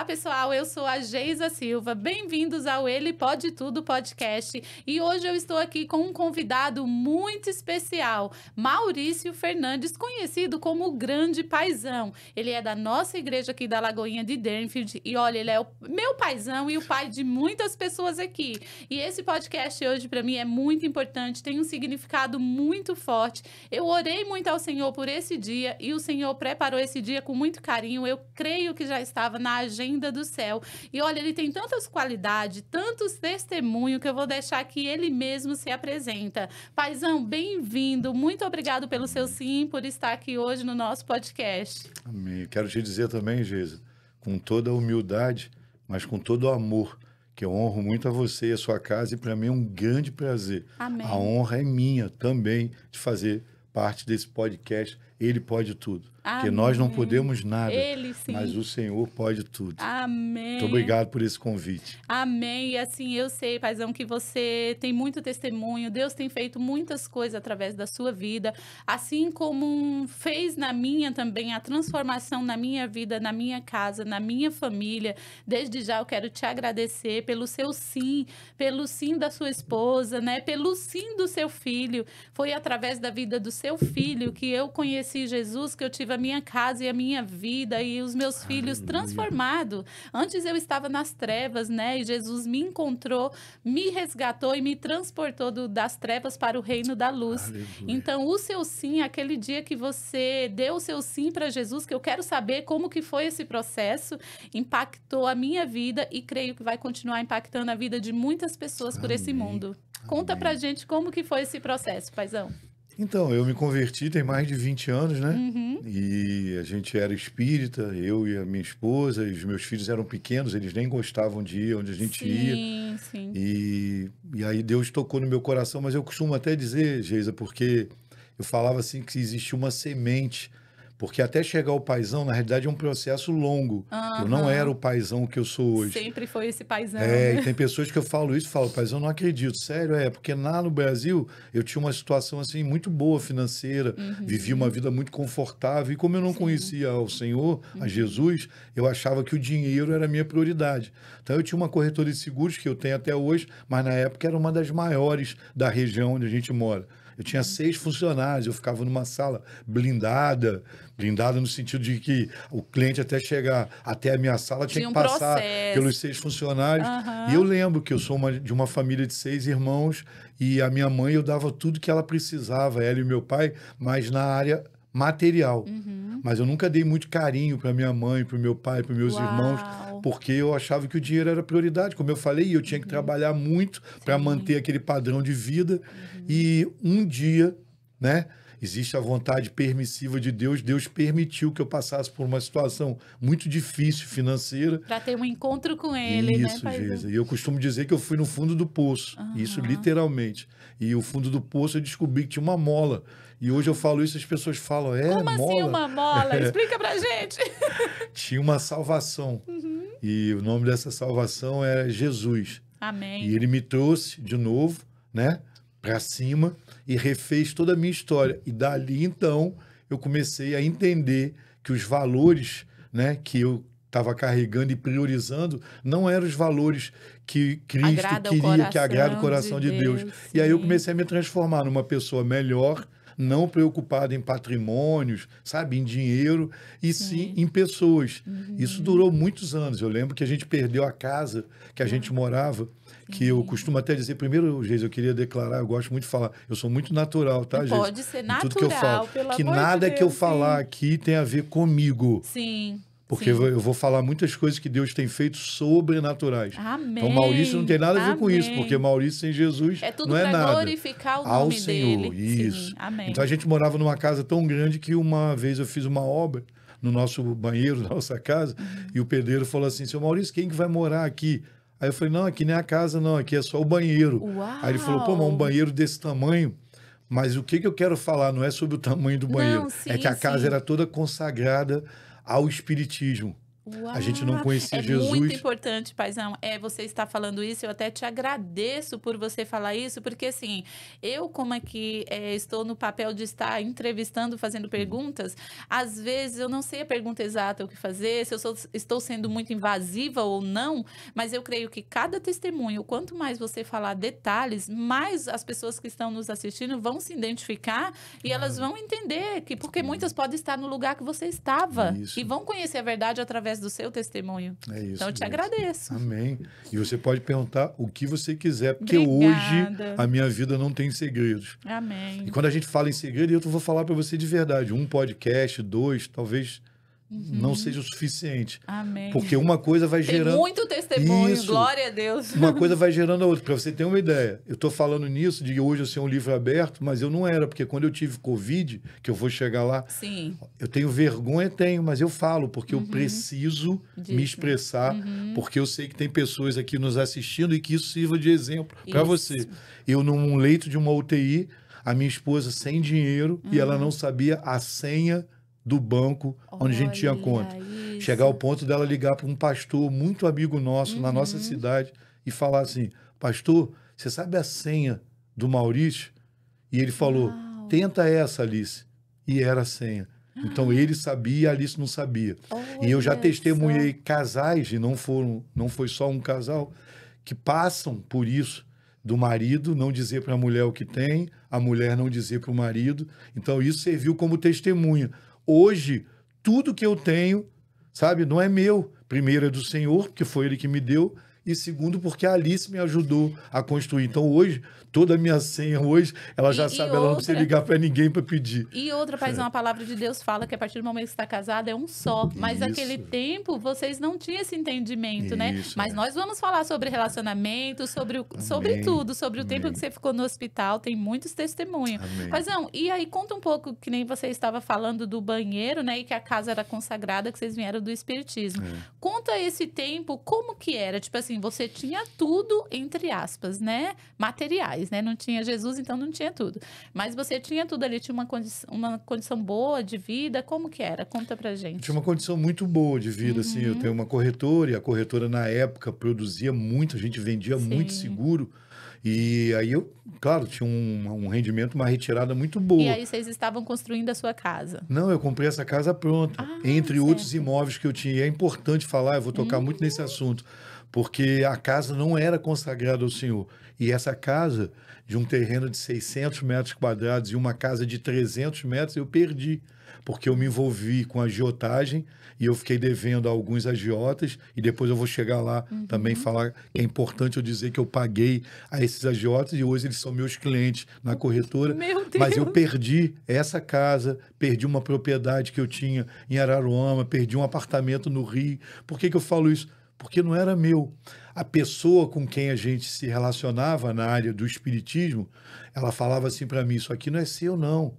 Olá, pessoal, eu sou a Geisa Silva, bem-vindos ao Ele Pode Tudo podcast e hoje eu estou aqui com um convidado muito especial, Maurício Fernandes, conhecido como o Grande Paizão. Ele é da nossa igreja aqui da Lagoinha de Dernfield e olha, ele é o meu paizão e o pai de muitas pessoas aqui. E esse podcast hoje para mim é muito importante, tem um significado muito forte. Eu orei muito ao Senhor por esse dia e o Senhor preparou esse dia com muito carinho. Eu creio que já estava na agenda do céu. E olha, ele tem tantas qualidades, tantos testemunhos que eu vou deixar que ele mesmo se apresenta. Paizão, bem-vindo. Muito obrigado pelo seu sim, por estar aqui hoje no nosso podcast. Amém. Quero te dizer também, Geisa, com toda a humildade, mas com todo o amor, que eu honro muito a você e a sua casa, e para mim é um grande prazer. Amém. A honra é minha também de fazer parte desse podcast. Ele pode tudo. Porque nós não podemos nada, Ele, sim. mas o Senhor pode tudo. Amém. Muito obrigado por esse convite. Amém. E assim, eu sei, paizão, que você tem muito testemunho. Deus tem feito muitas coisas através da sua vida. Assim como fez na minha também, a transformação na minha vida, na minha casa, na minha família. Desde já eu quero te agradecer pelo seu sim, pelo sim da sua esposa, né? Pelo sim do seu filho. Foi através da vida do seu filho que eu conheci Jesus, que eu tive a minha casa e a minha vida e os meus filhos transformados. Antes eu estava nas trevas, né? E Jesus me encontrou, me resgatou e me transportou das trevas para o reino da luz. Aleluia. Então, o seu sim, aquele dia que você deu o seu sim para Jesus, que eu quero saber como que foi esse processo, impactou a minha vida e creio que vai continuar impactando a vida de muitas pessoas por esse mundo. Conta pra gente como que foi esse processo, paizão. Então, eu me converti tem mais de 20 anos, né? Uhum. E a gente era espírita, eu e a minha esposa, e os meus filhos eram pequenos, eles nem gostavam de ir onde a gente ia. Sim, sim. E aí Deus tocou no meu coração, mas eu costumo até dizer, Geisa, porque eu falava assim que existia uma semente, porque até chegar ao paizão, na realidade, é um processo longo. Eu não era o paizão que eu sou hoje. Sempre foi esse paizão. É, né? e tem pessoas que eu falo isso e falo, paizão, não acredito. Sério, porque lá no Brasil eu tinha uma situação assim muito boa financeira, vivia uma vida muito confortável. E como eu não conhecia ao Senhor, a Jesus, eu achava que o dinheiro era a minha prioridade. Então eu tinha uma corretora de seguros que eu tenho até hoje, mas na época era uma das maiores da região onde a gente mora. Eu tinha 6 funcionários, eu ficava numa sala blindada no sentido de que o cliente até chegar até a minha sala tinha que passar pelos 6 funcionários. E eu lembro que eu sou de uma família de 6 irmãos e a minha mãe, eu dava tudo que ela precisava, ela e meu pai, mas na área material. Mas eu nunca dei muito carinho para minha mãe, para o meu pai, para meus irmãos, porque eu achava que o dinheiro era prioridade. Como eu falei, eu tinha que trabalhar muito para manter aquele padrão de vida. E um dia, né, existe a vontade permissiva de Deus. Deus permitiu que eu passasse por uma situação muito difícil financeira. Para ter um encontro com ele, né, Isso, Geisa. E eu costumo dizer que eu fui no fundo do poço. Isso literalmente. E o fundo do poço eu descobri que tinha uma mola. E hoje eu falo isso, as pessoas falam, Como mola? assim uma mola? Explica pra gente. Tinha uma salvação. E o nome dessa salvação é Jesus. Amém. E ele me trouxe de novo, né, para cima e refez toda a minha história. E dali, então, eu comecei a entender que os valores, né, que eu estava carregando e priorizando não eram os valores que Cristo queria, que agrada o coração de Deus. E aí eu comecei a me transformar numa pessoa melhor, não preocupado em patrimônios, sabe, em dinheiro, e sim em pessoas. Isso durou muitos anos. Eu lembro que a gente perdeu a casa que a gente morava, que eu costumo até dizer, primeiro, Geisa, eu queria declarar, eu gosto muito de falar, eu sou muito natural, tá, Geisa? Pode ser natural, tudo que eu falo, que nada que eu falar aqui tem a ver comigo. Sim. Porque eu vou falar muitas coisas que Deus tem feito sobrenaturais. Amém. Então, Maurício não tem nada a ver com isso, porque Maurício sem Jesus não é nada. Glorificar o ao nome Senhor, dele. isso. Sim. Amém. Então, a gente morava numa casa tão grande que uma vez eu fiz uma obra no nosso banheiro, na nossa casa, e o pedreiro falou assim, seu Maurício, quem que vai morar aqui? Aí eu falei, não, aqui não é a casa não, aqui é só o banheiro. Uau. Aí ele falou, pô, mas um banheiro desse tamanho... Mas o que eu quero falar não é sobre o tamanho do banheiro, Não, sim, é que a casa era toda consagrada ao espiritismo. A gente não conhecia Jesus. É muito importante, paizão, você estar falando isso. Eu até te agradeço por você falar isso, porque assim, eu como aqui estou no papel de estar entrevistando, fazendo perguntas, às vezes eu não sei a pergunta exata o que fazer, se eu estou sendo muito invasiva ou não, mas eu creio que cada testemunho, quanto mais você falar detalhes, mais as pessoas que estão nos assistindo vão se identificar e elas vão entender que, porque muitas podem estar no lugar que você estava e vão conhecer a verdade através do seu testemunho. É isso. Então, eu te agradeço. Amém. E você pode perguntar o que você quiser, porque hoje a minha vida não tem segredos. Amém. E quando a gente fala em segredo, eu vou falar para você de verdade. Um podcast, 2, talvez não seja o suficiente. Amém. Porque uma coisa vai gerando... Tem muito testemunho, glória a Deus. Uma coisa vai gerando a outra. Para você ter uma ideia, eu estou falando nisso de hoje eu ser um livro aberto, mas eu não era, porque quando eu tive Covid, que eu vou chegar lá, sim, eu tenho vergonha, mas eu falo, porque eu preciso me expressar, porque eu sei que tem pessoas aqui nos assistindo e que isso sirva de exemplo para você. Eu, num leito de uma UTI, a minha esposa sem dinheiro e ela não sabia a senha do banco onde a gente tinha conta. Isso. Chegar ao ponto dela ligar para um pastor muito amigo nosso na nossa cidade e falar assim, pastor, você sabe a senha do Maurício? E ele falou, tenta essa, Alice. E era a senha. Então ele sabia e a Alice não sabia. E eu já testemunhei casais, e não foi só um casal, que passam por isso, do marido não dizer para a mulher o que tem, a mulher não dizer para o marido. Então isso serviu como testemunha. Hoje, tudo que eu tenho, sabe, não é meu. Primeiro é do Senhor, porque foi Ele que me deu. E segundo, porque a Alice me ajudou a construir. Então, hoje, toda a minha senha hoje, ela já sabe, ela não precisa ligar para ninguém para pedir. E outra, paizão, a palavra de Deus fala que a partir do momento que você está casado é um só. Mas naquele tempo, vocês não tinham esse entendimento, né? Mas nós vamos falar sobre relacionamento, sobre tudo, sobre o tempo que você ficou no hospital. Tem muitos testemunhos. Paizão, e aí conta um pouco, que nem você estava falando do banheiro, né? E que a casa era consagrada, que vocês vieram do Espiritismo. Conta esse tempo, como que era? Tipo assim, você tinha tudo, entre aspas, né? Materiais, né? Não tinha Jesus, então não tinha tudo. Mas você tinha tudo ali, tinha uma condição boa de vida, como que era? Conta pra gente. Tinha uma condição muito boa de vida, assim. Eu tenho uma corretora, e a corretora na época produzia muito, a gente vendia muito seguro. E aí eu, claro, tinha um rendimento, uma retirada muito boa. E aí vocês estavam construindo a sua casa? Não, eu comprei essa casa pronta, entre outros imóveis que eu tinha. E é importante falar, eu vou tocar muito nesse assunto, porque a casa não era consagrada ao Senhor. E essa casa, de um terreno de 600 metros quadrados e uma casa de 300 metros, eu perdi, porque eu me envolvi com a agiotagem e eu fiquei devendo a alguns agiotas, e depois eu vou chegar lá também falar que é importante eu dizer que eu paguei a esses agiotas e hoje eles são meus clientes na corretora. Meu Deus. Mas eu perdi essa casa, perdi uma propriedade que eu tinha em Araruama, perdi um apartamento no Rio. Por que eu falo isso? Porque não era meu. A pessoa com quem a gente se relacionava na área do espiritismo, ela falava assim para mim, isso aqui não é seu, não.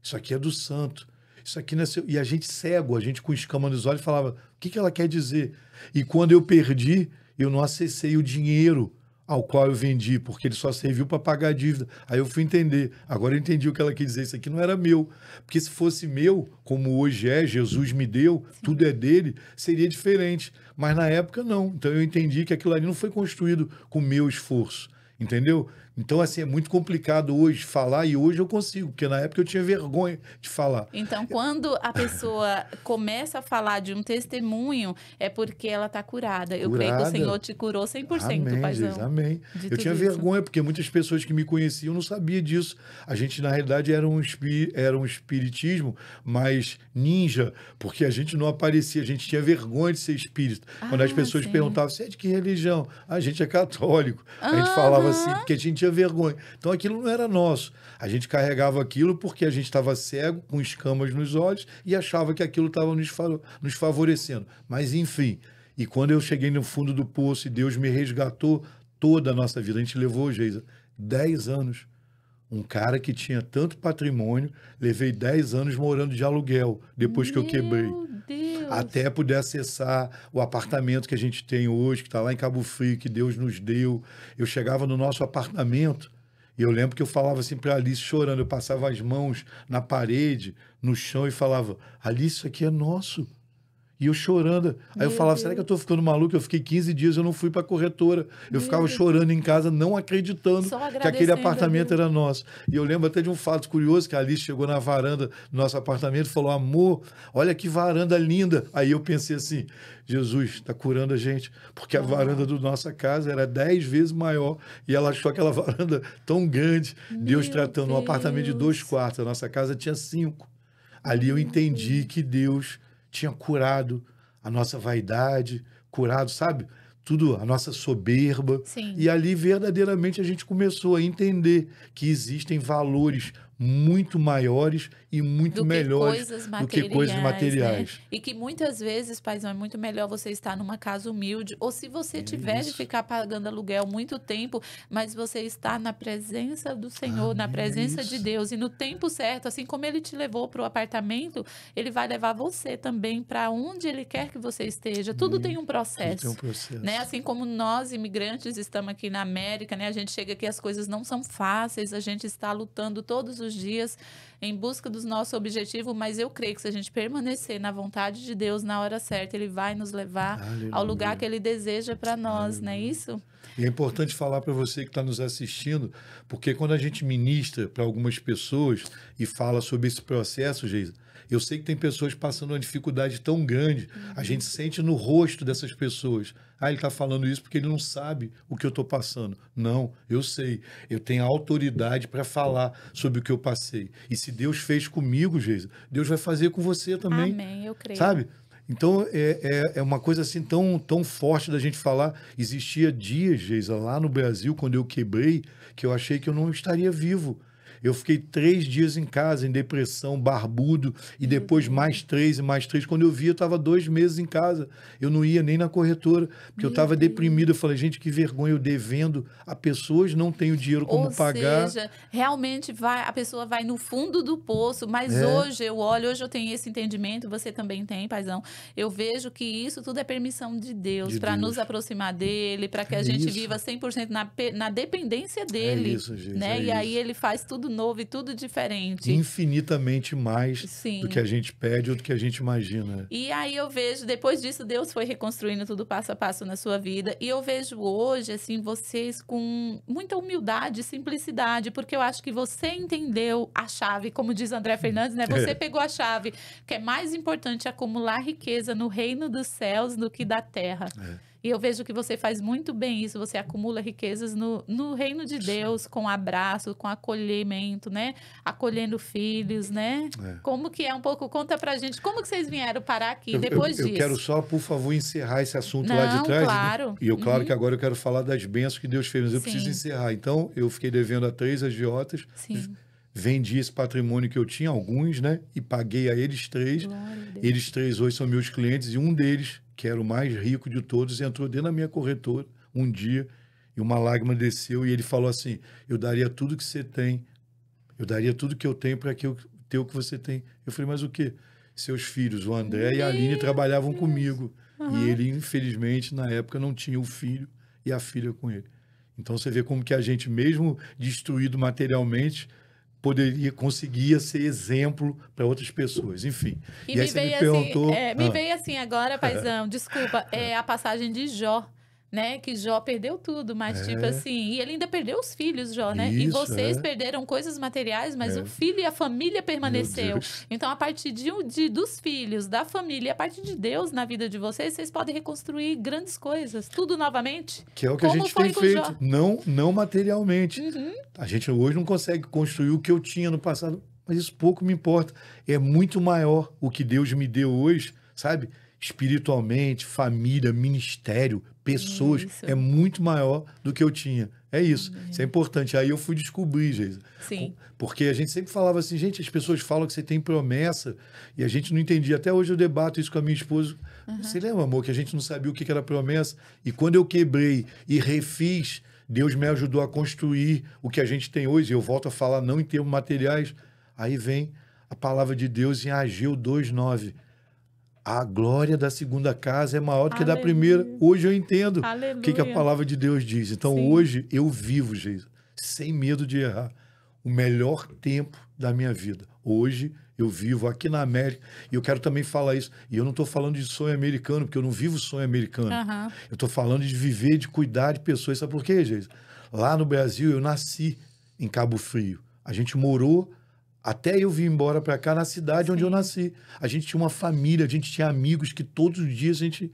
Isso aqui é do santo. Isso aqui não é seu. E a gente cego, a gente com escama nos olhos, falava, o que ela quer dizer? E quando eu perdi, eu não acessei o dinheiro ao qual eu vendi, porque ele só serviu para pagar a dívida. Aí eu fui entender. Agora eu entendi o que ela quis dizer. Isso aqui não era meu. Porque se fosse meu, como hoje é, Jesus me deu, tudo é dele, seria diferente. Mas na época, não. Então eu entendi que aquilo ali não foi construído com o meu esforço. Entendeu? Então, assim, é muito complicado hoje falar, e hoje eu consigo, porque na época eu tinha vergonha de falar. Então, quando a pessoa começa a falar de um testemunho, é porque ela está curada. Eu creio que o Senhor te curou 100%, amém, paizão. Jesus, amém. Eu tinha vergonha, porque muitas pessoas que me conheciam não sabiam disso. A gente, na realidade, era um espiritismo mais ninja, porque a gente não aparecia, a gente tinha vergonha de ser espírita. Quando as pessoas perguntavam, você é de que religião? A gente é católico. A gente falava assim, porque a gente tinha vergonha. Então aquilo não era nosso. A gente carregava aquilo porque a gente estava cego, com escamas nos olhos, e achava que aquilo estava nos favorecendo. Mas enfim, e quando eu cheguei no fundo do poço e Deus me resgatou toda a nossa vida, a gente levou, Geisa, 10 anos. Um cara que tinha tanto patrimônio, levei 10 anos morando de aluguel, depois que eu quebrei. Deus. Até poder acessar o apartamento que a gente tem hoje, que está lá em Cabo Frio, que Deus nos deu. Eu chegava no nosso apartamento e eu lembro que eu falava assim para a Alice, chorando, eu passava as mãos na parede, no chão e falava, Alice, isso aqui é nosso. E eu chorando. Aí eu falava, será que eu tô ficando maluco? Eu fiquei 15 dias, eu não fui pra corretora. Eu ficava chorando em casa, não acreditando que aquele apartamento era nosso. E eu lembro até de um fato curioso, que a Alice chegou na varanda do nosso apartamento e falou, amor, olha que varanda linda. Aí eu pensei assim, Jesus está curando a gente, porque a varanda da nossa casa era 10 vezes maior e ela achou aquela varanda tão grande. Deus tratando um apartamento de 2 quartos, a nossa casa tinha 5. Ali eu entendi que Deus tinha curado a nossa vaidade, curado, sabe? Tudo, a nossa soberba. Sim. E ali verdadeiramente a gente começou a entender que existem valores muito maiores e muito melhores do que coisas materiais. Né? E que muitas vezes, paizão, é muito melhor você estar numa casa humilde, ou se você tiver de ficar pagando aluguel muito tempo, mas você está na presença do Senhor, na presença de Deus, e no tempo certo, assim como Ele te levou para o apartamento, Ele vai levar você também para onde Ele quer que você esteja. Tudo tem um processo. Tudo tem um processo. Né? Assim como nós, imigrantes, estamos aqui na América, né? A gente chega aqui, as coisas não são fáceis, a gente está lutando todos os dias em busca do nosso objetivo, mas eu creio que se a gente permanecer na vontade de Deus na hora certa, Ele vai nos levar ao lugar que Ele deseja para nós, não é isso? E é importante falar para você que está nos assistindo, porque quando a gente ministra para algumas pessoas e fala sobre esse processo, Geisa, eu sei que tem pessoas passando uma dificuldade tão grande, a gente sente no rosto dessas pessoas. Ah, ele está falando isso porque ele não sabe o que eu estou passando. Não, eu sei. Eu tenho a autoridade para falar sobre o que eu passei. E se Deus fez comigo, Geisa, Deus vai fazer com você também. Amém, eu creio. Sabe? Então, é uma coisa assim tão forte da gente falar. Existia dias, Geisa, lá no Brasil, quando eu quebrei, que eu achei que eu não estaria vivo. Eu fiquei 3 dias em casa, em depressão, barbudo, e depois mais 3 e mais 3. Quando eu vi, eu estava 2 meses em casa. Eu não ia nem na corretora, porque eu estava deprimido. Eu falei, gente, que vergonha, eu devendo a pessoas, não tenho dinheiro como pagar. Ou seja, realmente a pessoa vai no fundo do poço, mas hoje eu tenho esse entendimento, você também tem, paizão. Eu vejo que isso tudo é permissão de Deus, para nos aproximar dele, para que a gente viva 100% na dependência dele. É isso, gente. Né? E aí ele faz tudo novo e tudo diferente. Infinitamente mais do que a gente pede ou do que a gente imagina. E aí eu vejo, depois disso, Deus foi reconstruindo tudo passo a passo na sua vida. E eu vejo hoje, assim, vocês com muita humildade e simplicidade, porque eu acho que você entendeu a chave, como diz André Fernandes, né? Você pegou a chave, que é mais importante acumular riqueza no reino dos céus do que da terra. E eu vejo que você faz muito bem isso, você acumula riquezas no reino de Deus, com abraço, com acolhimento, né? Acolhendo filhos, né? Como que é um pouco, conta pra gente, como que vocês vieram parar aqui depois disso? Eu quero só, por favor, encerrar esse assunto lá de trás. Claro. Né? E claro que agora eu quero falar das bênçãos que Deus fez, mas eu preciso encerrar. Então, eu fiquei devendo a 3 agiotas. Sim. Vendi esse patrimônio que eu tinha, alguns, né? E paguei a eles 3. Eles 3 hoje são meus clientes e um deles, que era o mais rico de todos, entrou dentro da minha corretora um dia e uma lágrima desceu e ele falou assim, eu daria tudo que você tem, eu daria tudo que eu tenho para que eu ter o que você tem. Eu falei, mas o quê? Seus filhos, o André e a Aline, trabalhavam comigo. E ele, infelizmente, na época, não tinha o filho e a filha com ele. Então, você vê como que a gente, mesmo destruído materialmente, conseguia ser exemplo para outras pessoas, enfim. E aí você me perguntou... me veio assim agora, paizão, desculpa, a passagem de Jó, né? Que Jó perdeu tudo, mas tipo assim... E ele ainda perdeu os filhos, Jó, né? Isso, e vocês perderam coisas materiais, mas o filho e a família permaneceu. Então, a partir dos filhos, da família, a partir de Deus na vida de vocês, vocês podem reconstruir grandes coisas, tudo novamente. Que é o que a gente tem feito, não materialmente. A gente hoje não consegue construir o que eu tinha no passado, mas isso pouco me importa. É muito maior o que Deus me deu hoje, sabe? Espiritualmente, família, ministério, pessoas, é muito maior do que eu tinha. É isso. Isso é importante. Aí eu fui descobrir, Geisa. Sim. Porque a gente sempre falava assim, gente, as pessoas falam que você tem promessa e a gente não entendia. Até hoje eu debato isso com a minha esposa. Você lembra, amor, que a gente não sabia o que era promessa? E quando eu quebrei e refiz, Deus me ajudou a construir o que a gente tem hoje. Eu volto a falar não em termos materiais. Aí vem a palavra de Deus em Ageu 2:9. A glória da segunda casa é maior do que da primeira. Hoje eu entendo o que a palavra de Deus diz. Então, hoje eu vivo, Geisa, sem medo de errar, o melhor tempo da minha vida. Hoje eu vivo aqui na América e eu quero também falar isso. E eu não estou falando de sonho americano, porque eu não vivo sonho americano. Eu estou falando de viver, de cuidar de pessoas. Sabe por quê, gente? Lá no Brasil, eu nasci em Cabo Frio. A gente morou até eu vir embora para cá na cidade onde eu nasci. A gente tinha uma família, a gente tinha amigos que todos os dias a gente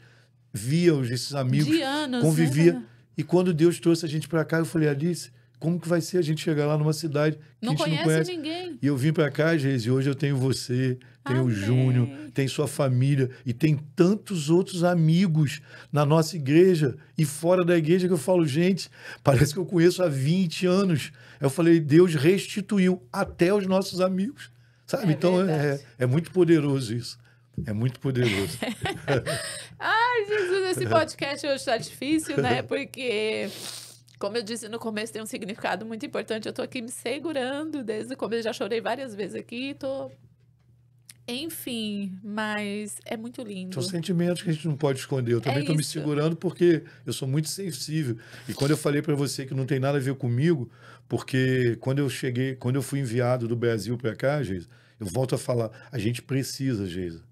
via esses amigos, de anos, convivia. né? E quando Deus trouxe a gente para cá, eu falei, Alice, como que vai ser a gente chegar lá numa cidade que Não a gente não conhece? ninguém. E eu vim para cá, Geise, e hoje eu tenho você, tenho o Júnior, tem sua família e tem tantos outros amigos na nossa igreja e fora da igreja que eu falo, gente, parece que eu conheço há 20 anos. Eu falei, Deus restituiu até os nossos amigos, sabe? Então é muito poderoso isso. É muito poderoso. Ai, Jesus, esse podcast hoje está difícil, né? Porque, como eu disse no começo, tem um significado muito importante. Eu tô aqui me segurando desde o começo. Já chorei várias vezes aqui. Enfim, mas é muito lindo. São sentimentos que a gente não pode esconder. Eu também estou me segurando porque eu sou muito sensível. E quando eu falei para você que não tem nada a ver comigo, porque quando eu fui enviado do Brasil para cá, Geisa, eu volto a falar, a gente precisa, Geisa.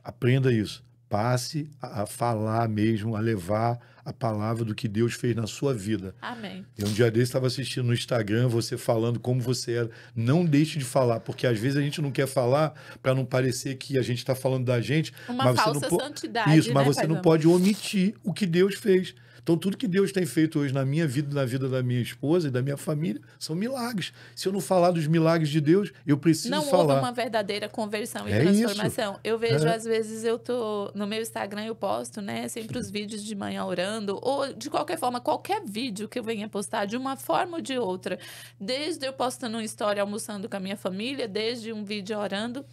Aprenda isso. Passe a falar mesmo, a levar a palavra do que Deus fez na sua vida. Amém. Eu um dia desse estava assistindo no Instagram, você falando como você era. Não deixe de falar, porque às vezes a gente não quer falar para não parecer que a gente está falando da gente. Uma falsa santidade, isso, mas né, você não pode omitir o que Deus fez. Então, tudo que Deus tem feito hoje na minha vida, na vida da minha esposa e da minha família, são milagres. Se eu não falar dos milagres de Deus, eu preciso falar. Não houve uma verdadeira conversão e transformação. Isso. Eu vejo, às vezes, eu tô no meu Instagram, eu posto, né, sempre os vídeos de manhã orando, ou de qualquer forma, qualquer vídeo que eu venha postar, de uma forma ou de outra, desde eu postando uma história almoçando com a minha família, desde um vídeo orando,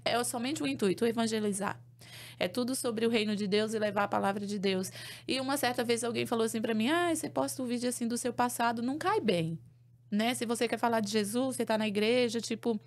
é somente o intuito, evangelizar. É tudo sobre o reino de Deus e levar a palavra de Deus. E uma certa vez alguém falou assim para mim, você posta um vídeo assim do seu passado, não cai bem, né? Se você quer falar de Jesus, você tá na igreja, tipo,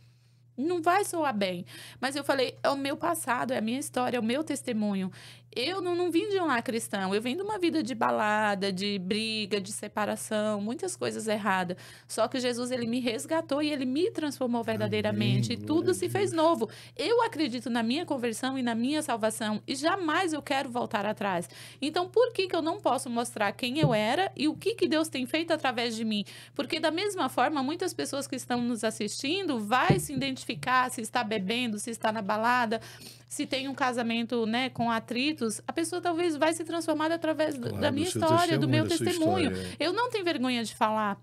não vai soar bem. Mas eu falei, é o meu passado, é a minha história, é o meu testemunho. Eu não vim de um lar cristão, eu vim de uma vida de balada, de briga, de separação, muitas coisas erradas. Só que Jesus, ele me resgatou e ele me transformou verdadeiramente. Amém, e tudo se fez novo. Eu acredito na minha conversão e na minha salvação e jamais eu quero voltar atrás. Então, por que eu não posso mostrar quem eu era e o que Deus tem feito através de mim? Porque da mesma forma, muitas pessoas que estão nos assistindo vai se identificar se está bebendo, se está na balada, se tem um casamento, né, com atritos, a pessoa talvez vai se transformar através da minha história, do meu testemunho. Eu não tenho vergonha de falar.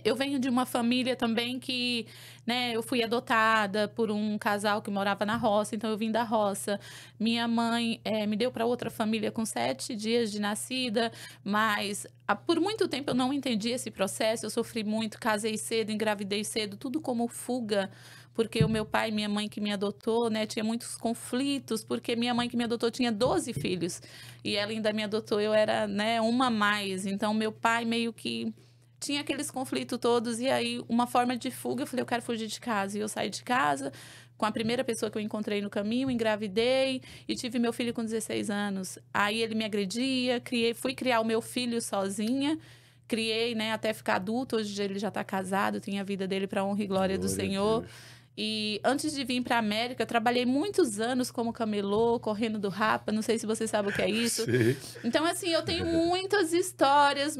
Eu venho de uma família também que, né, eu fui adotada por um casal que morava na roça, então eu vim da roça. Minha mãe me deu para outra família com 7 dias de nascida, mas por muito tempo eu não entendi esse processo, eu sofri muito, casei cedo, engravidei cedo, tudo como fuga, porque o meu pai e minha mãe que me adotou, né, tinha muitos conflitos, porque minha mãe que me adotou tinha 12 filhos, e ela ainda me adotou, eu era, né, uma a mais, então meu pai meio que tinha aqueles conflitos todos, e aí uma forma de fuga, eu falei, eu quero fugir de casa, e eu saí de casa com a primeira pessoa que eu encontrei no caminho, engravidei e tive meu filho com 16 anos. Aí ele me agredia, fui criar o meu filho sozinha, criei, né, até ficar adulto, hoje ele já está casado, tem a vida dele para honra e glória do Senhor. E antes de vir para a América, eu trabalhei muitos anos como camelô, correndo do Rapa. Não sei se você sabe o que é isso. Sim. Então, assim, eu tenho muitas histórias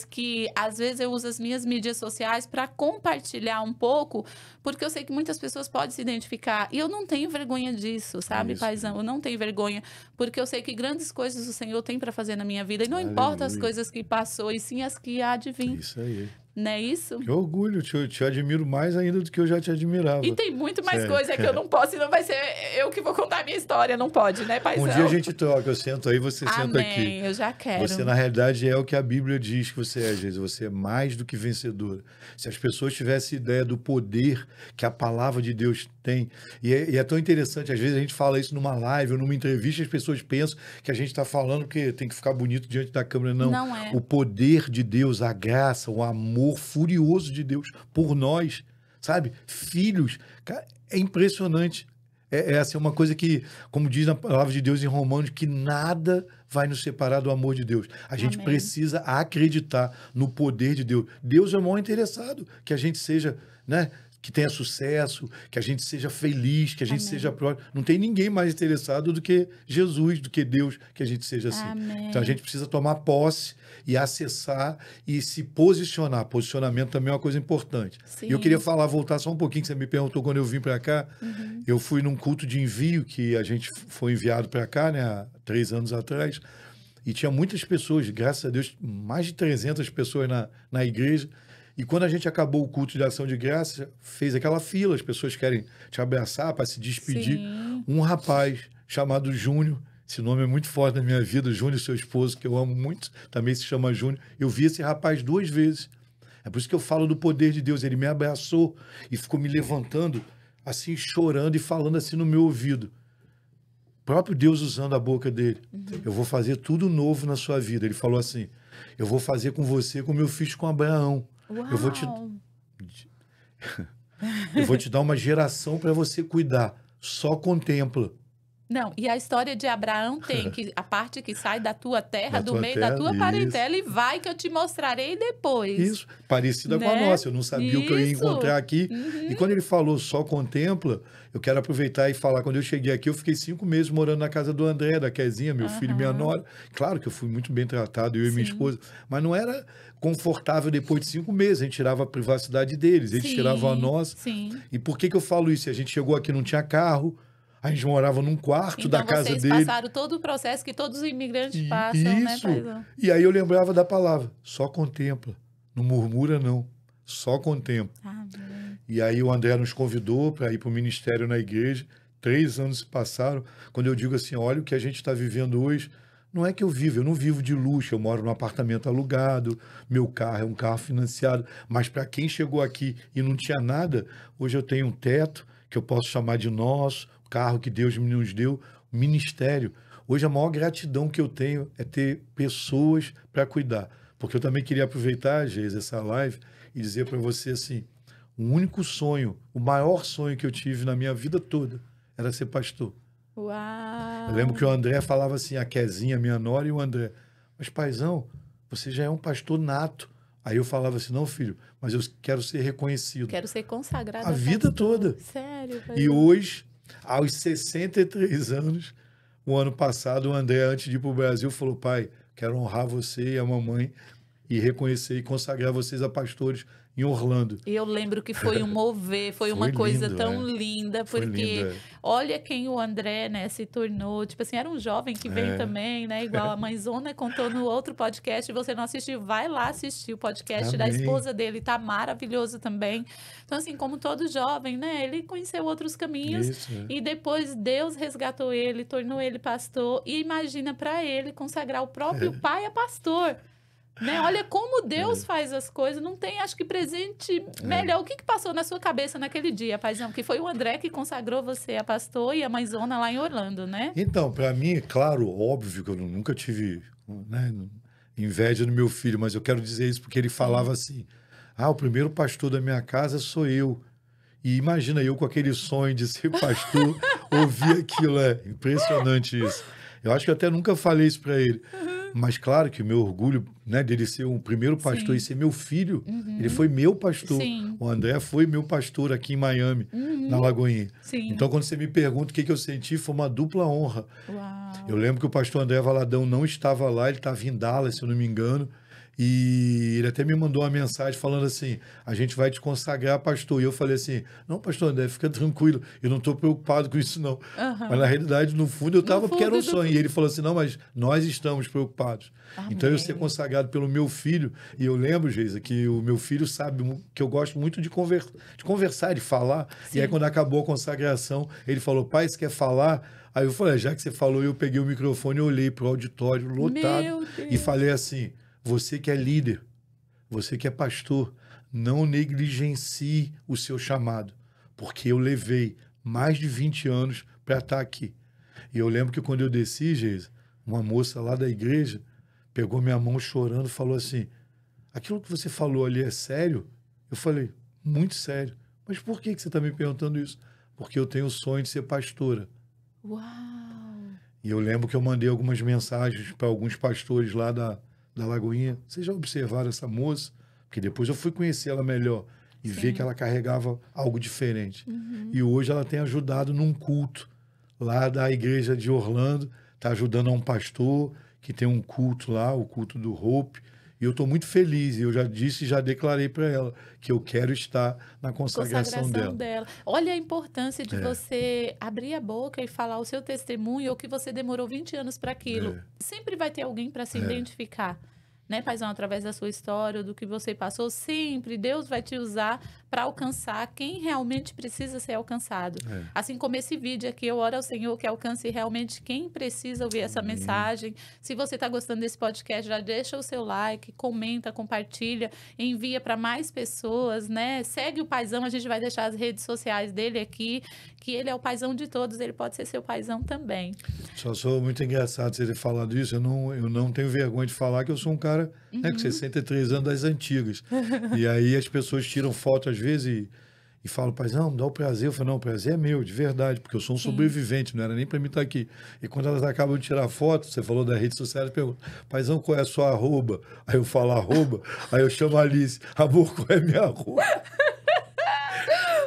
que, às vezes, eu uso as minhas mídias sociais para compartilhar um pouco, porque eu sei que muitas pessoas podem se identificar. E eu não tenho vergonha disso, sabe, paizão? Eu não tenho vergonha, porque eu sei que grandes coisas o Senhor tem para fazer na minha vida. E não importa as coisas que passou, e sim as que há de vir. Isso aí. Não é isso? Que orgulho, te admiro mais ainda do que eu já te admirava. E tem muito mais coisa que eu não posso, e não vai ser eu que vou contar a minha história, não pode, né, paizão? Um dia a gente troca, eu sento aí, você senta aqui. Amém, eu já quero. Você, na realidade, é o que a Bíblia diz que você é, Jesus. Você é mais do que vencedora. Se as pessoas tivessem ideia do poder que a palavra de Deus tem, e é tão interessante, às vezes a gente fala isso numa live ou numa entrevista, as pessoas pensam que a gente está falando que tem que ficar bonito diante da câmera. Não, não é. O poder de Deus, a graça, o amor furioso de Deus por nós, sabe? Filhos, cara, é impressionante. É assim, uma coisa que, como diz na palavra de Deus em Romanos, que nada vai nos separar do amor de Deus. A gente precisa acreditar no poder de Deus. Deus é o maior interessado que a gente seja, né, que tenha sucesso, que a gente seja feliz, que a gente Amém. seja próximo. Não tem ninguém mais interessado do que Jesus, do que Deus, que a gente seja assim. Amém. Então a gente precisa tomar posse e acessar e se posicionar. Posicionamento também é uma coisa importante. Sim. E eu queria voltar só um pouquinho, que você me perguntou quando eu vim para cá. Eu fui num culto de envio que a gente foi enviado para cá, né, há 3 anos atrás, e tinha muitas pessoas, graças a Deus, mais de 300 pessoas na igreja. E quando a gente acabou o culto de ação de graça, fez aquela fila, as pessoas querem te abraçar para se despedir. Sim. Um rapaz chamado Júnior, esse nome é muito forte na minha vida, Júnior, seu esposo, que eu amo muito, também se chama Júnior. Eu vi esse rapaz 2 vezes. É por isso que eu falo do poder de Deus. Ele me abraçou e ficou me levantando, assim, chorando e falando assim no meu ouvido. O próprio Deus usando a boca dele. Eu vou fazer tudo novo na sua vida. Ele falou assim, eu vou fazer com você como eu fiz com Abraão. Uau. Eu vou te dar uma geração para você cuidar. Só contempla. Não, e a história de Abraão tem que a parte que sai da tua terra, Da do tua meio terra, da tua isso. parentela, e vai que eu te mostrarei depois. Isso, parecida com a Né? nossa. Eu não sabia o que eu ia Isso. encontrar aqui. E quando ele falou só contempla, eu quero aproveitar e falar. Quando eu cheguei aqui, eu fiquei 5 meses morando na casa do André, da Kezinha, meu filho e minha nora. Claro que eu fui muito bem tratado, eu e minha Sim. esposa. Mas não era confortável depois de 5 meses. A gente tirava a privacidade deles, eles Sim, tiravam a nossa. Sim. E por que eu falo isso? A gente chegou aqui, não tinha carro. A gente morava num quarto Então da casa vocês dele. passaram todo o processo que todos os imigrantes passam, né, Isso. paizão? E aí eu lembrava da palavra, só contempla. Não murmura, não. Só contempla. Amém. E aí o André nos convidou para ir para o ministério na igreja. 3 anos se passaram. Quando eu digo assim, olha o que a gente está vivendo hoje, não é que eu não vivo de luxo, eu moro num apartamento alugado, meu carro é um carro financiado, mas para quem chegou aqui e não tinha nada, hoje eu tenho um teto que eu posso chamar de nosso, o carro que Deus nos deu, o ministério. Hoje a maior gratidão que eu tenho é ter pessoas para cuidar. Porque eu também queria aproveitar, Geis, essa live e dizer para você assim, o único sonho, o maior sonho que eu tive na minha vida toda era ser pastor. Uau! Eu lembro que o André falava assim, a Kezinha, minha nora, e o André, mas paizão, você já é um pastor nato. Aí eu falava assim, não, filho, mas eu quero ser reconhecido. Quero ser consagrada A vida toda. Sério, E paizão? hoje, aos 63 anos, o ano passado, o André, antes de ir para o Brasil, falou, pai, quero honrar você e a mamãe e reconhecer e consagrar vocês a pastores em Orlando. E eu lembro que foi um mover, foi uma coisa lindo, tão linda, Foi porque lindo, é. olha quem o André, né, se tornou. Tipo assim, era um jovem que veio também, né? Igual a mãezona contou no outro podcast. Você não assistiu, vai lá assistir o podcast da Amém. esposa dele, tá maravilhoso também. Então, assim, como todo jovem, né? Ele conheceu outros caminhos. Isso, é. E depois Deus resgatou ele, tornou ele pastor. E imagina para ele consagrar o próprio pai a pastor. Né? Olha como Deus faz as coisas. Não tem, acho que, presente melhor. O que passou na sua cabeça naquele dia, paizão? Que foi o André que consagrou você a pastor e a mãezona lá em Orlando, né? Então, para mim, claro, óbvio que eu nunca tive, né, inveja do meu filho, mas eu quero dizer isso porque ele falava assim, o primeiro pastor da minha casa sou eu. E imagina eu com aquele sonho de ser pastor, ouvir aquilo, é impressionante isso. Eu acho que eu até nunca falei isso para ele. Mas claro que o meu orgulho, né, dele ser o primeiro pastor e ser meu filho, ele foi meu pastor. Sim. O André foi meu pastor aqui em Miami, na Lagoinha. Sim. Então, quando você me pergunta o que eu senti, foi uma dupla honra. Uau. Eu lembro que o pastor André Valadão não estava lá, ele estava em Dallas, se eu não me engano, e ele até me mandou uma mensagem falando assim, a gente vai te consagrar, pastor. E eu falei assim, não, pastor André, fica tranquilo, eu não estou preocupado com isso não. Mas na realidade, no fundo, eu estava porque era um sonho. E ele falou assim, não, mas nós estamos preocupados. Amém. Então, eu ser consagrado pelo meu filho, e eu lembro, Geisa, que o meu filho sabe que eu gosto muito de conversar, de falar. Sim. E aí, quando acabou a consagração, ele falou, pai, você quer falar? Aí eu falei, já que você falou, eu peguei o microfone e olhei para o auditório lotado Meu Deus. e falei assim, você que é líder, você que é pastor, não negligencie o seu chamado, porque eu levei mais de 20 anos para estar aqui. E eu lembro que quando eu desci, Geisa, uma moça lá da igreja pegou minha mão chorando e falou assim, aquilo que você falou ali é sério? Eu falei, muito sério. Mas por que você está me perguntando isso? Porque eu tenho o sonho de ser pastora. Uau. E eu lembro que eu mandei algumas mensagens para alguns pastores lá da Lagoinha. Vocês já observaram essa moça? Porque depois eu fui conhecer ela melhor. e ver que ela carregava algo diferente. E hoje ela tem ajudado num culto lá da igreja de Orlando, está ajudando a um pastor que tem um culto lá, o culto do Hope. E eu estou muito feliz, e eu já disse e já declarei para ela que eu quero estar na consagração dela. Olha a importância de você abrir a boca e falar o seu testemunho, ou que você demorou 20 anos para aquilo. Sempre vai ter alguém para se identificar. Né, paizão, através da sua história, do que você passou, sempre Deus vai te usar para alcançar quem realmente precisa ser alcançado. Assim como esse vídeo aqui, eu oro ao Senhor que alcance realmente quem precisa ouvir essa mensagem. Se você está gostando desse podcast, já deixa o seu like, comenta, compartilha, envia para mais pessoas, né? Segue o paizão, a gente vai deixar as redes sociais dele aqui, que ele é o paizão de todos, ele pode ser seu paizão também. Só sou muito engraçado você ter falado isso, eu não tenho vergonha de falar que eu sou um cara né, com 63 anos das antigas. E aí as pessoas tiram foto às vezes e falam, paizão, me dá o prazer. Eu falo, não, o prazer é meu, de verdade, porque eu sou um sobrevivente, não era nem para mim estar aqui. E quando elas acabam de tirar foto, você falou da rede social, elas perguntam, paizão, qual é a sua arroba? Aí eu falo arroba, aí eu chamo a Alice, amor, qual é a minha arroba?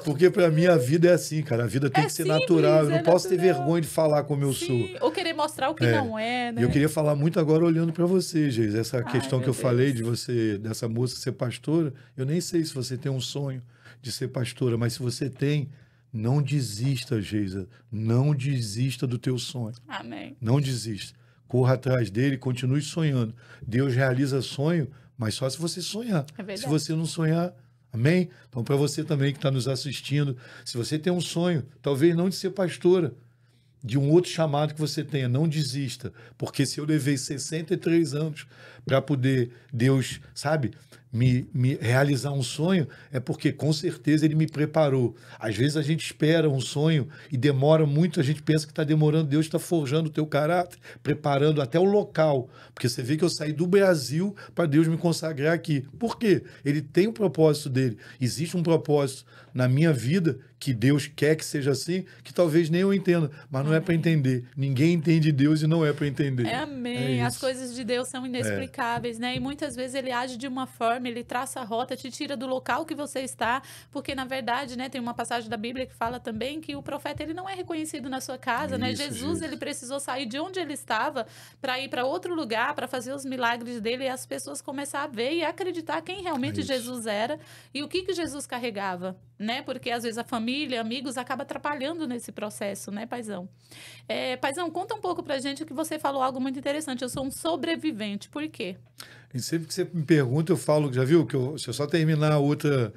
Porque para mim a vida é assim, cara. A vida tem que ser simples, natural. Eu não posso ter vergonha de falar como eu sou. Ou querer mostrar o que não é, né? E eu queria falar muito agora olhando para você, Geis. Essa questão que eu falei de você, dessa moça ser pastora, eu nem sei se você tem um sonho de ser pastora, mas se você tem, não desista, Geisa. Não desista do teu sonho. Amém. Não desista. Corra atrás dele, continue sonhando. Deus realiza sonho, mas só se você sonhar. Se você não sonhar, amém? Então, para você também que está nos assistindo, se você tem um sonho, talvez não de ser pastora, de um outro chamado que você tenha, não desista. Porque se eu levei 63 anos para poder Deus, sabe, me realizar um sonho, é porque com certeza Ele me preparou. Às vezes a gente espera um sonho e demora muito, a gente pensa que está demorando, Deus está forjando o teu caráter, preparando até o local. Porque você vê que eu saí do Brasil para Deus me consagrar aqui. Por quê? Ele tem um propósito dele. Existe um propósito na minha vida que Deus quer que seja assim, que talvez nem eu entenda, mas não é para entender. Ninguém entende Deus e não é para entender. Amém. As coisas de Deus são inexplicáveis, né? E muitas vezes Ele age de uma forma, Ele traça a rota, te tira do local que você está, porque na verdade, né, tem uma passagem da Bíblia que fala também que o profeta ele não é reconhecido na sua casa, né? Jesus, ele precisou sair de onde ele estava para ir para outro lugar, para fazer os milagres dele e as pessoas começar a ver e acreditar quem realmente Jesus era e o que Jesus carregava, né? Porque às vezes a família, amigos, acaba atrapalhando nesse processo, né, paizão? Paizão, conta um pouco pra gente que você falou algo muito interessante. Eu sou um sobrevivente. Por quê? E sempre que você me pergunta, eu falo, já viu? Deixa eu só terminar a outra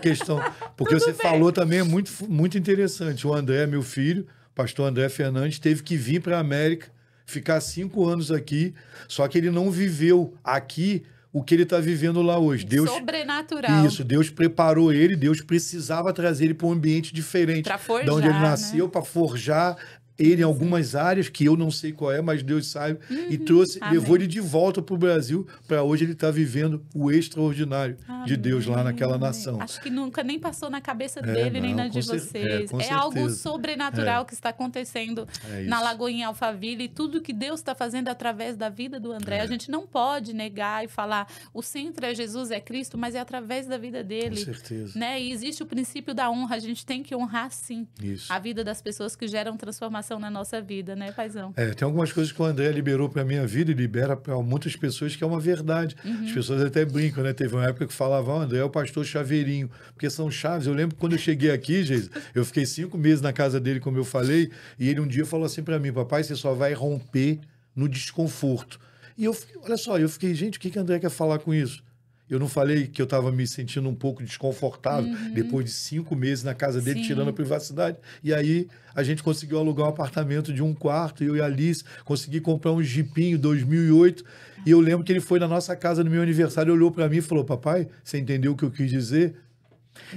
questão. Porque você falou também é muito, muito interessante. O André, meu filho, pastor André Fernandes, teve que vir para a América, ficar 5 anos aqui, só que ele não viveu aqui o que ele está vivendo lá hoje. Deus, sobrenatural. Isso, Deus preparou ele, Deus precisava trazer ele para um ambiente diferente. Para forjar, de onde ele nasceu, né? Para forjar ele em algumas áreas que eu não sei qual é, mas Deus sabe, e trouxe, levou ele de volta para o Brasil, para hoje ele está vivendo o extraordinário de Deus lá naquela nação. Acho que nunca nem passou na cabeça dele, nem na de vocês. É algo sobrenatural que está acontecendo na Lagoinha Alphaville, e tudo que Deus está fazendo através da vida do André. A gente não pode negar e falar, o centro é Jesus, é Cristo, mas é através da vida dele. Com certeza. Né? E existe o princípio da honra, a gente tem que honrar sim a vida das pessoas que geram transformação na nossa vida, né, paizão? Tem algumas coisas que o André liberou para a minha vida e libera para muitas pessoas que é uma verdade. As pessoas até brincam, né? Teve uma época que falavam, André é o pastor chaveirinho, porque são chaves. Eu lembro que quando eu cheguei aqui, Jesus, eu fiquei 5 meses na casa dele, como eu falei, e ele um dia falou assim para mim, papai, você só vai romper no desconforto. E eu fiquei, olha só, eu fiquei, gente, o que André quer falar com isso? Eu não falei que eu estava me sentindo um pouco desconfortável depois de 5 meses na casa dele, tirando a privacidade. E aí a gente conseguiu alugar um apartamento de 1 quarto, eu e a Alice, consegui comprar um jipinho 2008. E eu lembro que ele foi na nossa casa no meu aniversário, olhou para mim e falou, papai, você entendeu o que eu quis dizer?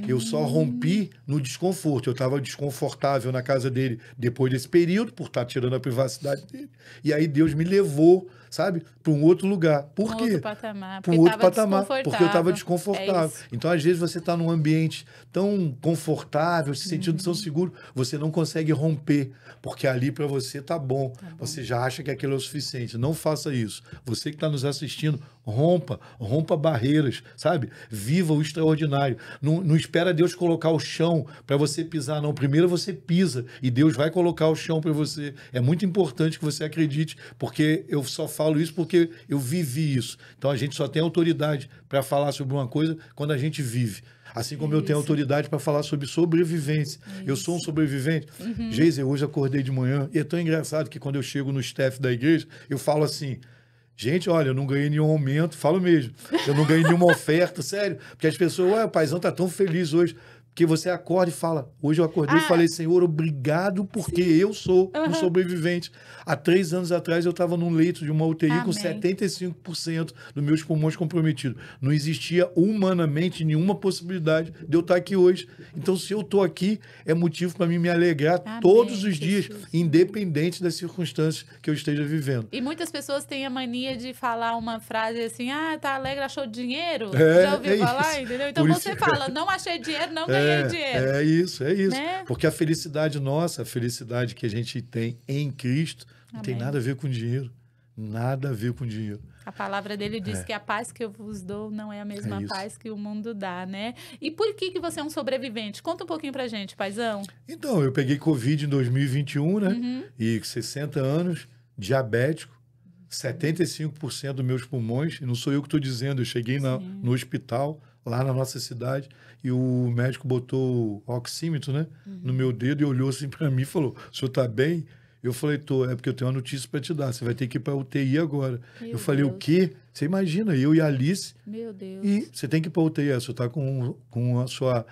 Eu só rompi no desconforto. Eu estava desconfortável na casa dele depois desse período, por estar tirando a privacidade dele. E aí Deus me levou sabe, para um outro lugar. Por Um quê? outro patamar. Para um outro patamar, porque eu estava desconfortável. isso. Então, às vezes, você está num ambiente tão confortável, se sentindo tão seguro, você não consegue romper, porque ali para você tá bom. Você já acha que aquilo é o suficiente. Não faça isso. Você que está nos assistindo, rompa barreiras, sabe? Viva o extraordinário. Não espera Deus colocar o chão para você pisar, não. Primeiro você pisa e Deus vai colocar o chão para você. É muito importante que você acredite, porque eu só falo isso porque eu vivi isso. Então a gente só tem autoridade para falar sobre uma coisa quando a gente vive. Assim como eu tenho autoridade para falar sobre sobrevivência. Eu sou um sobrevivente. Geise, hoje acordei de manhã e é tão engraçado que quando eu chego no staff da igreja, eu falo assim: gente, olha, eu não ganhei nenhum aumento, falo mesmo. Eu não ganhei nenhuma oferta, sério. Porque as pessoas, ué, o paizão tá tão feliz hoje. Porque você acorda e fala, hoje eu acordei e falei, Senhor, obrigado porque eu sou um sobrevivente. Há 3 anos atrás eu estava num leito de uma UTI com 75% dos meus pulmões comprometidos. Não existia humanamente nenhuma possibilidade de eu estar aqui hoje. Então, se eu estou aqui, é motivo para mim me alegrar todos os dias, independente das circunstâncias que eu esteja vivendo. E muitas pessoas têm a mania de falar uma frase assim, tá alegre, achou dinheiro? Já ouviu falar, entendeu? Então você fala, não achei dinheiro, não ganhei dinheiro. É isso. Né? Porque a felicidade nossa, a felicidade que a gente tem em Cristo, não tem nada a ver com dinheiro. Nada a ver com dinheiro. A palavra dele diz que a paz que eu vos dou não é a mesma paz que o mundo dá, né? E por que você é um sobrevivente? Conta um pouquinho pra gente, paizão. Então, eu peguei Covid em 2021, né? E 60 anos, diabético, 75% dos meus pulmões, e não sou eu que estou dizendo, eu cheguei no hospital, lá na nossa cidade, e o médico botou o oxímetro, né, no meu dedo e olhou assim para mim e falou, o senhor está bem? Eu falei, é porque eu tenho uma notícia para te dar, você vai ter que ir para a UTI agora. Eu falei, o quê? Você imagina, eu e a Alice, meu Deus. E você tem que ir para a UTI, você está com a sua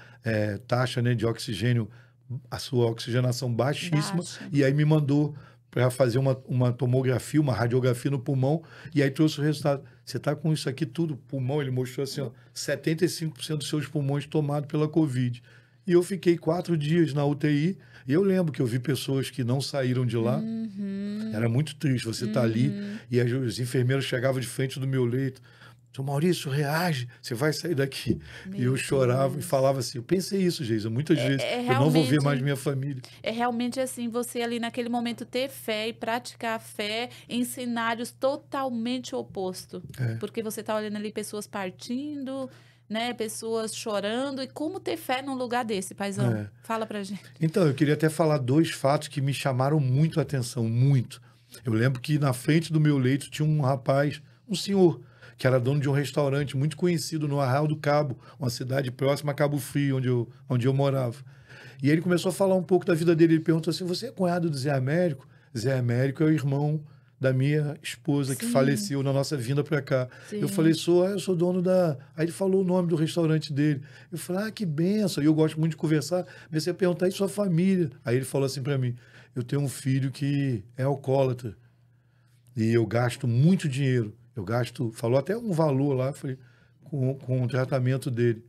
taxa, né, de oxigênio, a sua oxigenação baixíssima, e aí me mandou para fazer uma tomografia, uma radiografia no pulmão, e aí trouxe o resultado. Você está com isso aqui tudo, pulmão, ele mostrou assim, 75% dos seus pulmões tomados pela Covid. E eu fiquei 4 dias na UTI, e eu lembro que eu vi pessoas que não saíram de lá. Era muito triste você estar ali, e os enfermeiros chegavam de frente do meu leito. Seu Maurício, reage, você vai sair daqui. E eu chorava e falava assim, eu pensei isso, Geisa, muitas vezes. Eu não vou ver mais minha família. É realmente assim, você ali naquele momento ter fé e praticar a fé em cenários totalmente opostos. Porque você está olhando ali pessoas partindo, né, pessoas chorando. E como ter fé num lugar desse, paizão? Fala pra gente. Então, eu queria até falar 2 fatos que me chamaram muito a atenção, muito. Eu lembro que na frente do meu leito tinha um rapaz, um senhor, que era dono de um restaurante muito conhecido no Arraial do Cabo, uma cidade próxima a Cabo Frio, onde eu morava. E ele começou a falar um pouco da vida dele. Ele perguntou assim, você é cunhado do Zé Américo? Zé Américo é o irmão da minha esposa, que faleceu na nossa vinda para cá. Eu falei, eu sou dono da... Aí ele falou o nome do restaurante dele. Eu falei, que benção. E eu gosto muito de conversar. Comecei a perguntar, e sua família? Aí ele falou assim para mim, eu tenho um filho que é alcoólatra. E eu gasto muito dinheiro. Falou até um valor lá, falei, com o tratamento dele.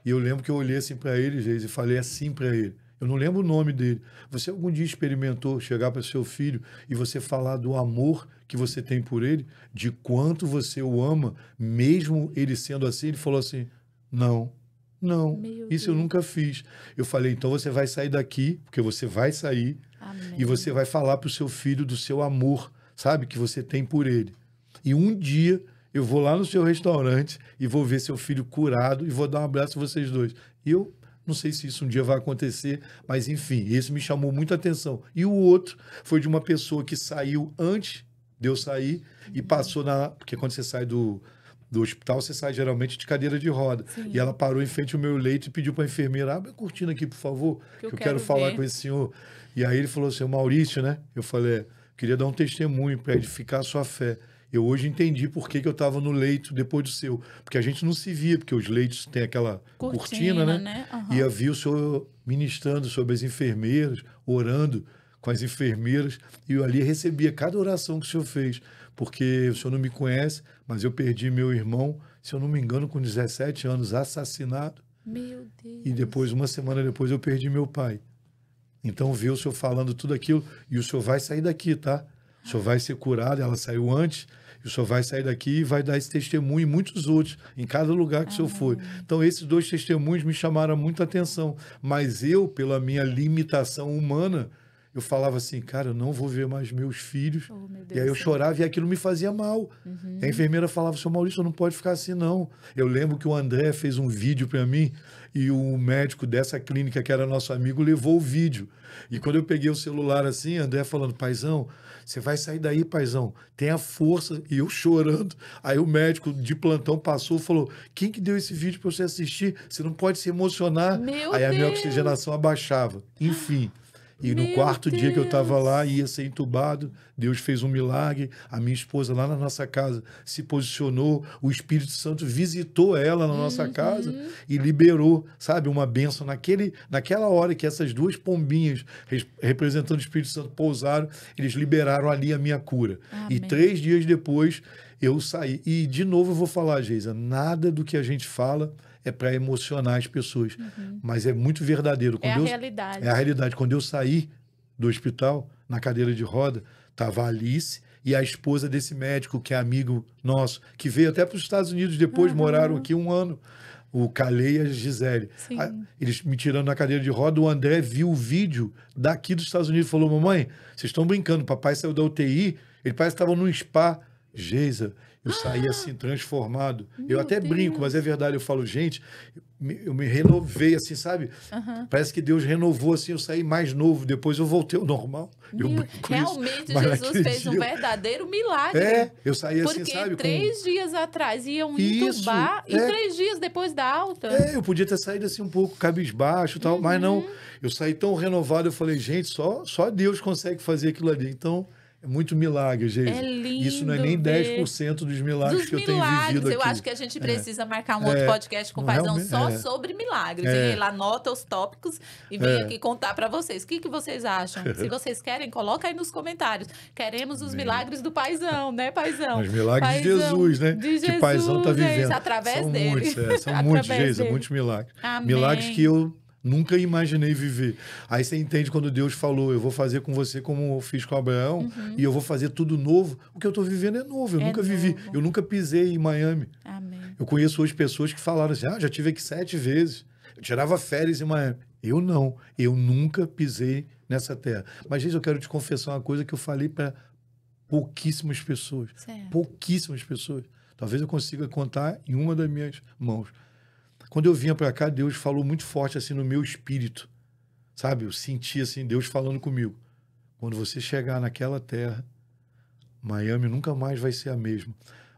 E eu lembro que eu olhei assim para ele, Geise, e falei assim para ele. Eu não lembro o nome dele. Você algum dia experimentou chegar para seu filho e você falar do amor que você tem por ele, de quanto você o ama, mesmo ele sendo assim? Ele falou assim, não, isso eu nunca fiz. Eu falei, então você vai sair daqui, porque você vai sair, e você vai falar para o seu filho do seu amor, sabe, que você tem por ele. E um dia eu vou lá no seu restaurante e vou ver seu filho curado e vou dar um abraço a vocês dois. E eu não sei se isso um dia vai acontecer, mas enfim, esse me chamou muita atenção. E o outro foi de uma pessoa que saiu antes de eu sair e passou porque quando você sai do hospital, você sai geralmente de cadeira de roda. E ela parou em frente ao meu leito e pediu para a enfermeira, abre a cortina aqui, por favor, que eu quero falar com esse senhor. E aí ele falou assim, Maurício, né? Eu falei, queria dar um testemunho para edificar a sua fé. Eu hoje entendi por que eu estava no leito depois do seu. Porque a gente não se via, porque os leitos têm aquela cortina, né? E eu vi o senhor ministrando sobre as enfermeiras, orando com as enfermeiras. E eu ali recebia cada oração que o senhor fez. Porque o senhor não me conhece, mas eu perdi meu irmão, se eu não me engano, com 17 anos, assassinado. Meu Deus. E depois, uma semana depois, eu perdi meu pai. Então, ver o senhor falando tudo aquilo, e o senhor vai sair daqui, tá? O senhor vai ser curado. Ela saiu antes. E o senhor vai sair daqui e vai dar esse testemunho e muitos outros, em cada lugar que o senhor for. Então, esses 2 testemunhos me chamaram muita atenção. Mas eu, pela minha limitação humana, eu falava assim, cara, eu não vou ver mais meus filhos. E aí eu chorava e aquilo me fazia mal. E a enfermeira falava, seu Maurício, não pode ficar assim, não. Eu lembro que o André fez um vídeo para mim e o médico dessa clínica, que era nosso amigo, levou o vídeo. E quando eu peguei o celular assim, André falando, paizão, você vai sair daí, paizão, tenha força. E eu chorando. Aí o médico de plantão passou e falou, quem que deu esse vídeo para você assistir? Você não pode se emocionar. Aí a minha oxigenação abaixava. Enfim. E no quarto dia que eu estava lá, ia ser entubado, Deus fez um milagre, a minha esposa lá na nossa casa se posicionou, o Espírito Santo visitou ela na nossa casa e liberou, sabe, uma bênção naquela hora que essas 2 pombinhas representando o Espírito Santo pousaram, eles liberaram ali a minha cura. Amém. E 3 dias depois eu saí. E de novo eu vou falar, Geisa, nada do que a gente fala é para emocionar as pessoas, mas é muito verdadeiro. Quando realidade. É a realidade. Quando eu saí do hospital, na cadeira de roda, estava a Alice e a esposa desse médico, que é amigo nosso, que veio até para os Estados Unidos depois, moraram aqui 1 ano, o Calei e a Gisele. Eles me tirando na cadeira de roda, o André viu o vídeo daqui dos Estados Unidos e falou, mamãe, vocês estão brincando, papai saiu da UTI, ele parece que estava num spa. Geisa, eu saí assim, transformado. Eu até brinco, mas é verdade. Eu falo, gente, eu me renovei assim, sabe? Parece que Deus renovou assim, eu saí mais novo. Depois eu voltei ao normal. Realmente, Jesus fez um verdadeiro milagre. Eu saí assim, porque sabe? 3 dias atrás iam entubar e 3 dias depois da alta. Eu podia ter saído assim um pouco cabisbaixo e tal, mas não. Eu saí tão renovado, eu falei, gente, só Deus consegue fazer aquilo ali. Então... é muito milagre, gente. É lindo. Isso não é nem 10% dos milagres que eu tenho vivido aqui. Eu acho que a gente precisa marcar um outro podcast com o Paizão só sobre milagres. E ele anota os tópicos e vem aqui contar para vocês. O que vocês acham? Se vocês querem, coloca aí nos comentários. Queremos os milagres do Paizão, né, Paizão? Os milagres de Jesus, né? De Jesus, que Paizão tá vivendo. Através são dele. Muitos, são muitos, Jesus, muitos milagres. Amém. Milagres que eu nunca imaginei viver. Aí você entende quando Deus falou, eu vou fazer com você como eu fiz com Abraão, e eu vou fazer tudo novo. O que eu estou vivendo é novo, eu nunca vivi. Eu nunca pisei em Miami. Amém. Eu conheço hoje pessoas que falaram assim, já estive aqui 7 vezes. Eu tirava férias em Miami. Eu não. Eu nunca pisei nessa terra. Mas, gente, eu quero te confessar uma coisa que eu falei para pouquíssimas pessoas. Certo. Pouquíssimas pessoas. Talvez eu consiga contar em uma das minhas mãos. Quando eu vinha para cá, Deus falou muito forte assim no meu espírito, sabe? Eu senti assim Deus falando comigo. Quando você chegar naquela terra, Miami nunca mais vai ser a mesma.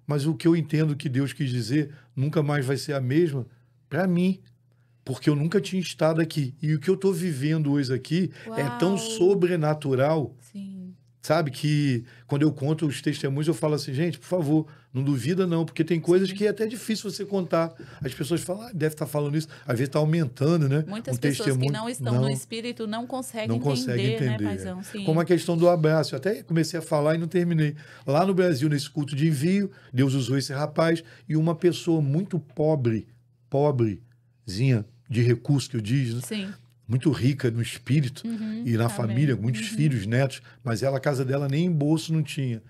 Mas o que eu entendo que Deus quis dizer, nunca mais vai ser a mesma para mim, porque eu nunca tinha estado aqui. E o que eu estou vivendo hoje aqui é tão sobrenatural. Sim. Sabe, que quando eu conto os testemunhos, eu falo assim, gente, por favor, não duvida não, porque tem coisas que é até difícil você contar. As pessoas falam, deve estar falando isso, às vezes está aumentando, né? Muitas pessoas que não estão no espírito não conseguem entender, né, Paizão? Sim. Como a questão do abraço, eu até comecei a falar e não terminei. Lá no Brasil, nesse culto de envio, Deus usou esse rapaz e uma pessoa muito pobrezinha, de recurso que eu diz, né? Sim. Muito rica no espírito e na família, muitos filhos, netos, mas ela, a casa dela nem em bolso não tinha.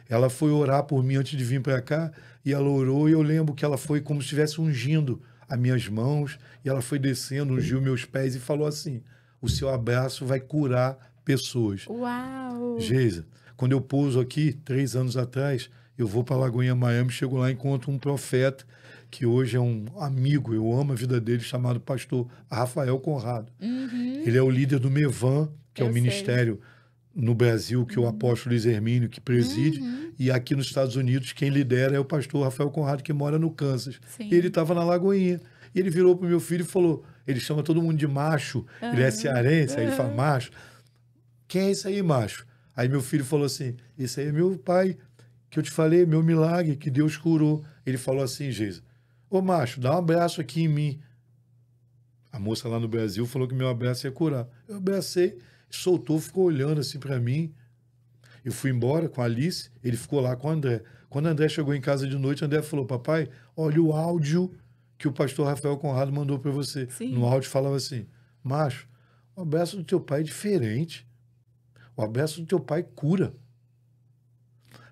Ela foi orar por mim antes de vir para cá e ela orou e eu lembro que ela foi como se estivesse ungindo as minhas mãos e ela foi descendo, ungiu meus pés e falou assim, o seu abraço vai curar pessoas. Uau! Geisa, quando eu pouso aqui, 3 anos atrás, eu vou para Lagoinha, Miami, chego lá e encontro um profeta que hoje é um amigo, eu amo a vida dele, chamado pastor Rafael Conrado. Ele é o líder do MEVAN, que é o ministério no Brasil, que o apóstolo Luiz Hermínio que preside, e aqui nos Estados Unidos quem lidera é o pastor Rafael Conrado, que mora no Kansas. Sim. E ele estava na Lagoinha. E ele virou para o meu filho e falou, ele chama todo mundo de macho, ele é cearense, aí ele fala, macho. Quem é esse aí, macho? Aí meu filho falou assim, esse aí é meu pai, que eu te falei, meu milagre, que Deus curou. Ele falou assim, Geisa, ô macho, dá um abraço aqui em mim. A moça lá no Brasil falou que meu abraço ia curar. Eu abracei, soltou, ficou olhando assim para mim. Eu fui embora com a Alice, ele ficou lá com o André. Quando o André chegou em casa de noite, o André falou, papai, olha o áudio que o pastor Rafael Conrado mandou para você. Sim. No áudio falava assim, macho, o abraço do teu pai é diferente. O abraço do teu pai cura.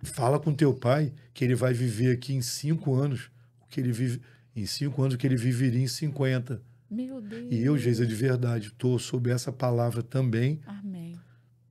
Fala com teu pai que ele vai viver aqui em 5 anos, o que ele vive em 5 anos, o que ele viveria em 50. Meu Deus. E eu, Geisa, de verdade, estou sob essa palavra também. Amém.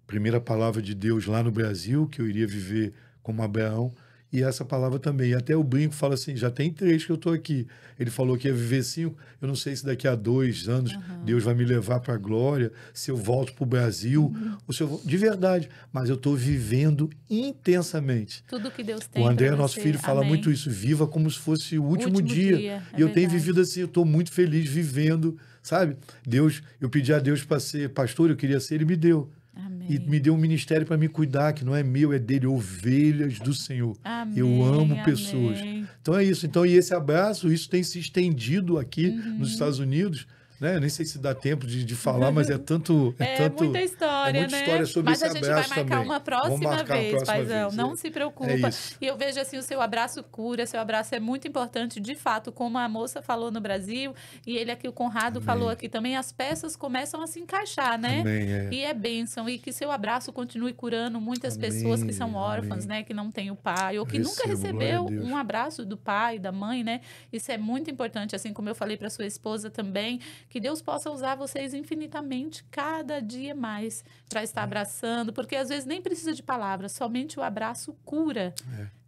Primeira palavra de Deus lá no Brasil, que eu iria viver como Abraão. E essa palavra também. E até o Brinco fala assim, já tem 3 que eu estou aqui. Ele falou que ia viver 5. Eu não sei se daqui a 2 anos Deus vai me levar para a glória, se eu volto para o Brasil, ou se eu de verdade. Mas eu estou vivendo intensamente. Tudo que Deus tem. O André, pra nosso você. filho, fala Amém. muito isso. Viva como se fosse o último dia. É E eu tenho verdade. vivido assim, eu estou muito feliz vivendo, sabe? Deus, eu pedi a Deus para ser pastor, eu queria ser, ele me deu. Amém. E me deu um ministério para me cuidar, que não é meu, é dele, ovelhas do Senhor. Amém, Eu amo amém. pessoas. Então é isso. Então, e esse abraço, isso tem se estendido aqui nos Estados Unidos. Né? Nem sei se dá tempo de falar, mas é tanto. É muita história, é muita né? história sobre Mas esse a gente vai abraço marcar também. uma Vamos próxima marcar vez, a próxima paizão. vez. Não se preocupa. É isso. E eu vejo assim, o seu abraço cura, seu abraço é muito importante, de fato, como a moça falou no Brasil, e ele aqui, o Conrado, falou aqui também, as peças começam a se encaixar, né? Amém, é. E é bênção, e que seu abraço continue curando muitas Amém, pessoas que são órfãs, amém. né? Que não têm o pai, ou que nunca Recebo, glória a recebeu Deus. um abraço do pai, da mãe, né? Isso é muito importante, assim como eu falei para sua esposa também, que Deus possa usar vocês infinitamente cada dia mais para estar abraçando, porque às vezes nem precisa de palavras, somente o abraço cura.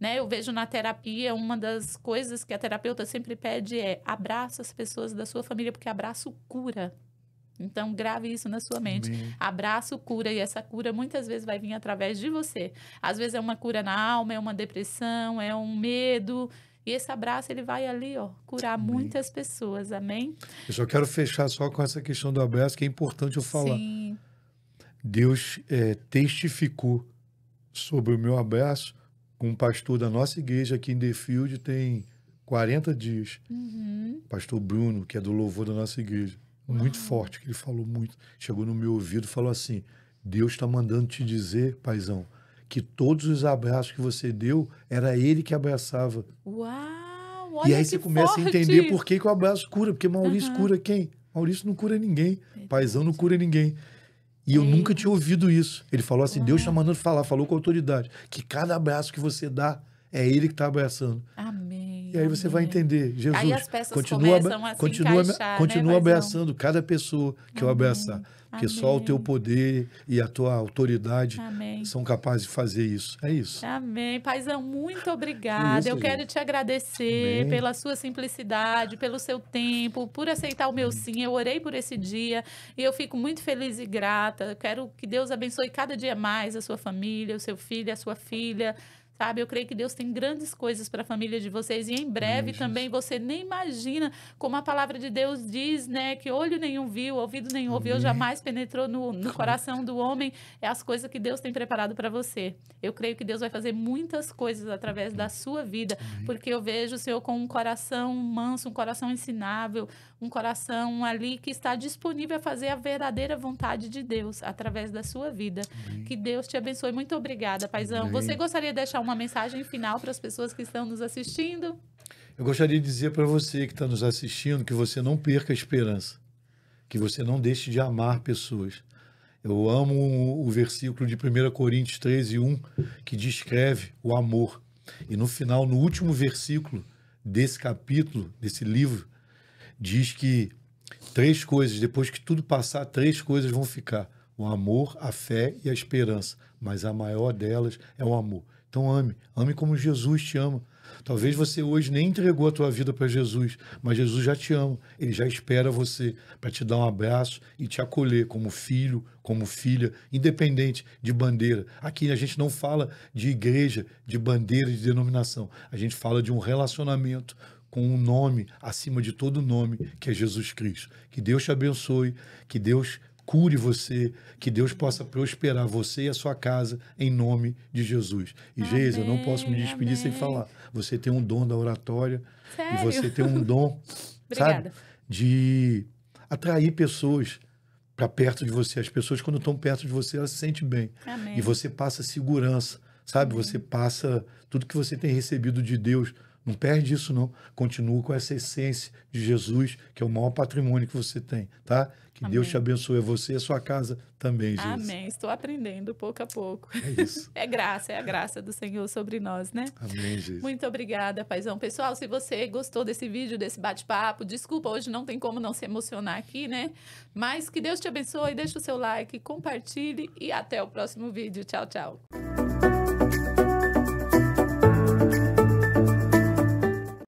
Né? Eu vejo na terapia, uma das coisas que a terapeuta sempre pede é abraça as pessoas da sua família, porque abraço cura. Então, grave isso na sua mente. Amém. Abraço cura, e essa cura muitas vezes vai vir através de você. Às vezes é uma cura na alma, é uma depressão, é um medo. E esse abraço, ele vai ali, ó, curar muitas pessoas. Amém? Eu só quero fechar só com essa questão do abraço, que é importante eu falar. Sim. Deus testificou sobre o meu abraço com um pastor da nossa igreja aqui em Deerfield tem 40 dias. Pastor Bruno, que é do louvor da nossa igreja. Muito forte, que ele falou muito. Chegou no meu ouvido e falou assim, Deus está mandando te dizer, paizão, que todos os abraços que você deu, era ele que abraçava. Uau! Olha E aí que você começa forte. a entender por que o abraço cura. Porque Maurício cura quem? Maurício não cura ninguém. Paizão não cura ninguém. E eu nunca tinha ouvido isso. Ele falou assim, Deus está mandando falar, falou com autoridade, que cada abraço que você dá, é ele que está abraçando. Amém. E aí você vai entender, Jesus, Aí as peças continua, começam a se continua, encaixar, continua né, abraçando cada pessoa que eu abraçar. Porque só o Amém. teu poder e a tua autoridade Amém. são capazes de fazer isso. É isso. Amém. Paizão, muito obrigada. Isso, eu quero gente. te agradecer Amém. pela sua simplicidade, pelo seu tempo, por aceitar o meu sim. Eu orei por esse dia e eu fico muito feliz e grata. Eu quero que Deus abençoe cada dia mais a sua família, o seu filho, a sua filha. Sabe, eu creio que Deus tem grandes coisas para a família de vocês. E em breve também você nem imagina como a palavra de Deus diz, né? Que olho nenhum viu, ouvido nenhum ouviu, jamais penetrou no coração do homem. É as coisas que Deus tem preparado para você. Eu creio que Deus vai fazer muitas coisas através da sua vida, porque eu vejo o Senhor com um coração manso, um coração ensinável, um coração ali que está disponível a fazer a verdadeira vontade de Deus através da sua vida. Que Deus te abençoe. Muito obrigada, paizão. Amém. Você gostaria de deixar uma mensagem final para as pessoas que estão nos assistindo? Eu gostaria de dizer para você que está nos assistindo que você não perca a esperança, que você não deixe de amar pessoas. Eu amo o versículo de 1 Coríntios 13:1, que descreve o amor. E no final, no último versículo desse capítulo, desse livro, diz que 3 coisas, depois que tudo passar, 3 coisas vão ficar: o amor, a fé e a esperança. Mas a maior delas é o amor. Então ame como Jesus te ama. Talvez você hoje nem entregou a tua vida para Jesus, mas Jesus já te ama. Ele já espera você para te dar um abraço e te acolher como filho, como filha, independente de bandeira. Aqui a gente não fala de igreja, de bandeira, de denominação. A gente fala de um relacionamento com um nome acima de todo nome, que é Jesus Cristo. Que Deus te abençoe, que Deus cure você, que Deus possa prosperar você e a sua casa em nome de Jesus. E Geisa, eu não posso me despedir sem falar. Você tem um dom da oratória. Sério? E você tem um dom, sabe, de atrair pessoas para perto de você. As pessoas, quando estão perto de você, elas se sentem bem. Amém. E você passa segurança, sabe? Você passa tudo que você tem recebido de Deus Não perde isso, não. Continua com essa essência de Jesus, que é o maior patrimônio que você tem, tá? Que Amém. Deus te abençoe, você e a sua casa também, Jesus. Amém. Estou aprendendo pouco a pouco. É isso. É a graça do Senhor sobre nós, né? Amém, Jesus. Muito obrigada, paizão. Pessoal, se você gostou desse vídeo, desse bate-papo, desculpa, hoje não tem como não se emocionar aqui, né? Mas que Deus te abençoe, deixa o seu like, compartilhe e até o próximo vídeo. Tchau, tchau.